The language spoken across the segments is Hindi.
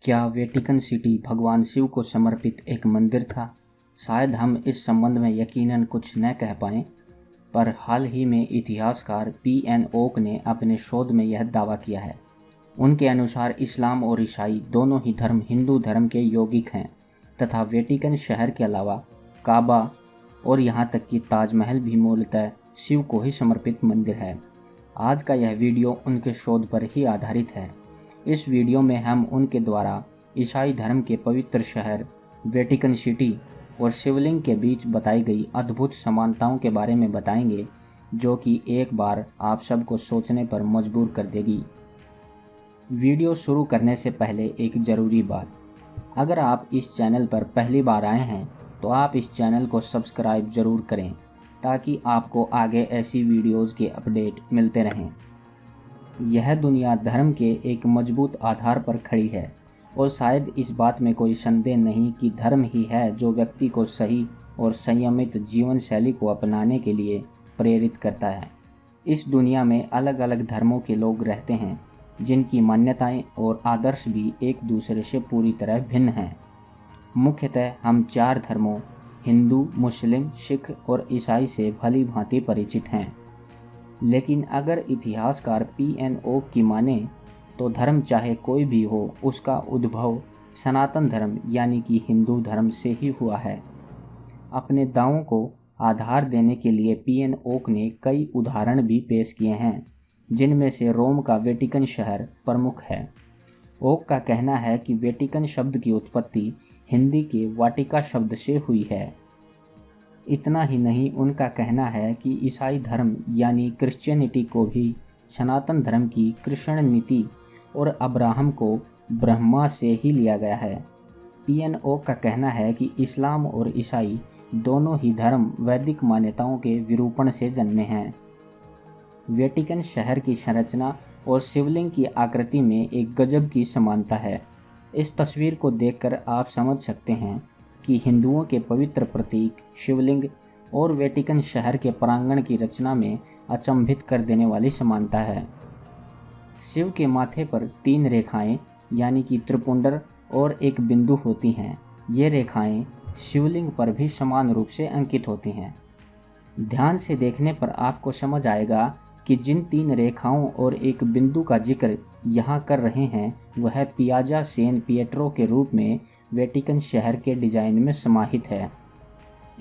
क्या वेटिकन सिटी भगवान शिव को समर्पित एक मंदिर था? शायद हम इस संबंध में यकीनन कुछ न कह पाएं, पर हाल ही में इतिहासकार पी.एन. ओक ने अपने शोध में यह दावा किया है। उनके अनुसार इस्लाम और ईसाई दोनों ही धर्म हिंदू धर्म के यौगिक हैं तथा वेटिकन शहर के अलावा काबा और यहाँ तक कि ताजमहल भी मूलतः शिव को ही समर्पित मंदिर है। आज का यह वीडियो उनके शोध पर ही आधारित है। इस वीडियो में हम उनके द्वारा ईसाई धर्म के पवित्र शहर वेटिकन सिटी और शिवलिंग के बीच बताई गई अद्भुत समानताओं के बारे में बताएंगे, जो कि एक बार आप सबको सोचने पर मजबूर कर देगी। वीडियो शुरू करने से पहले एक ज़रूरी बात, अगर आप इस चैनल पर पहली बार आए हैं तो आप इस चैनल को सब्सक्राइब ज़रूर करें ताकि आपको आगे ऐसी वीडियोज़ के अपडेट मिलते रहें। यह दुनिया धर्म के एक मजबूत आधार पर खड़ी है और शायद इस बात में कोई संदेह नहीं कि धर्म ही है जो व्यक्ति को सही और संयमित जीवन शैली को अपनाने के लिए प्रेरित करता है। इस दुनिया में अलग अलग धर्मों के लोग रहते हैं जिनकी मान्यताएं और आदर्श भी एक दूसरे से पूरी तरह भिन्न हैं। मुख्यतः हम चार धर्मों हिंदू, मुस्लिम, सिख और ईसाई से भली भांति परिचित हैं। लेकिन अगर इतिहासकार पी.एन. ओक की माने तो धर्म चाहे कोई भी हो, उसका उद्भव सनातन धर्म यानी कि हिंदू धर्म से ही हुआ है। अपने दावों को आधार देने के लिए पी.एन. ओक ने कई उदाहरण भी पेश किए हैं, जिनमें से रोम का वेटिकन शहर प्रमुख है। ओक का कहना है कि वेटिकन शब्द की उत्पत्ति हिंदी के वाटिका शब्द से हुई है। इतना ही नहीं, उनका कहना है कि ईसाई धर्म यानी क्रिश्चियनिटी को भी सनातन धर्म की कृष्ण नीति और अब्राहम को ब्रह्मा से ही लिया गया है। पी.एन. ओक का कहना है कि इस्लाम और ईसाई दोनों ही धर्म वैदिक मान्यताओं के विरूपण से जन्मे हैं। वेटिकन शहर की संरचना और शिवलिंग की आकृति में एक गजब की समानता है। इस तस्वीर को देखकर आप समझ सकते हैं कि हिंदुओं के पवित्र प्रतीक शिवलिंग और वेटिकन शहर के प्रांगण की रचना में अचंभित कर देने वाली समानता है। शिव के माथे पर 3 रेखाएं यानी कि त्रिपुंडर और एक बिंदु होती हैं। ये रेखाएं शिवलिंग पर भी समान रूप से अंकित होती हैं। ध्यान से देखने पर आपको समझ आएगा कि जिन 3 रेखाओं और एक बिंदु का जिक्र यहाँ कर रहे हैं वह पियाजा सैन पिएट्रो के रूप में वेटिकन शहर के डिजाइन में समाहित है।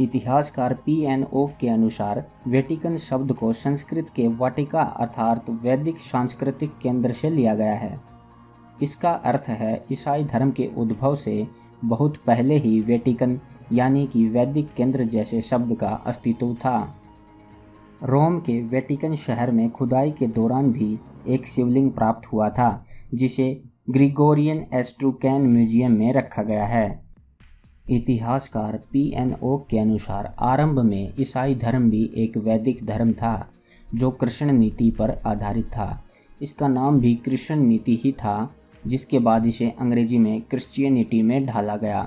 इतिहासकार पी.एन. ओक के अनुसार वेटिकन शब्द को संस्कृत के वाटिका अर्थात वैदिक सांस्कृतिक केंद्र से लिया गया है। इसका अर्थ है ईसाई धर्म के उद्भव से बहुत पहले ही वेटिकन यानी कि वैदिक केंद्र जैसे शब्द का अस्तित्व था। रोम के वेटिकन शहर में खुदाई के दौरान भी एक शिवलिंग प्राप्त हुआ था, जिसे ग्रिगोरियन एस्ट्रूकैन म्यूजियम में रखा गया है। इतिहासकार पी.एन. ओक के अनुसार आरंभ में ईसाई धर्म भी एक वैदिक धर्म था जो कृष्ण नीति पर आधारित था। इसका नाम भी कृष्ण नीति ही था, जिसके बाद इसे अंग्रेजी में क्रिश्चियनिटी में ढाला गया।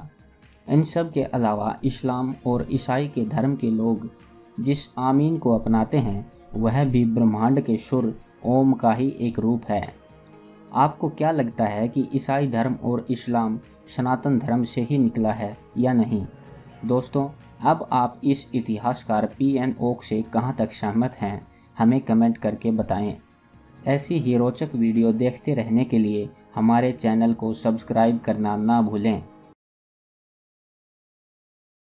इन सब के अलावा इस्लाम और ईसाई के धर्म के लोग जिस आमीन को अपनाते हैं वह भी ब्रह्मांड के सुर ओम का ही एक रूप है। आपको क्या लगता है कि ईसाई धर्म और इस्लाम सनातन धर्म से ही निकला है या नहीं? दोस्तों, अब आप इस इतिहासकार पी.एन. ओक से कहां तक सहमत हैं, हमें कमेंट करके बताएं। ऐसी ही रोचक वीडियो देखते रहने के लिए हमारे चैनल को सब्सक्राइब करना ना भूलें।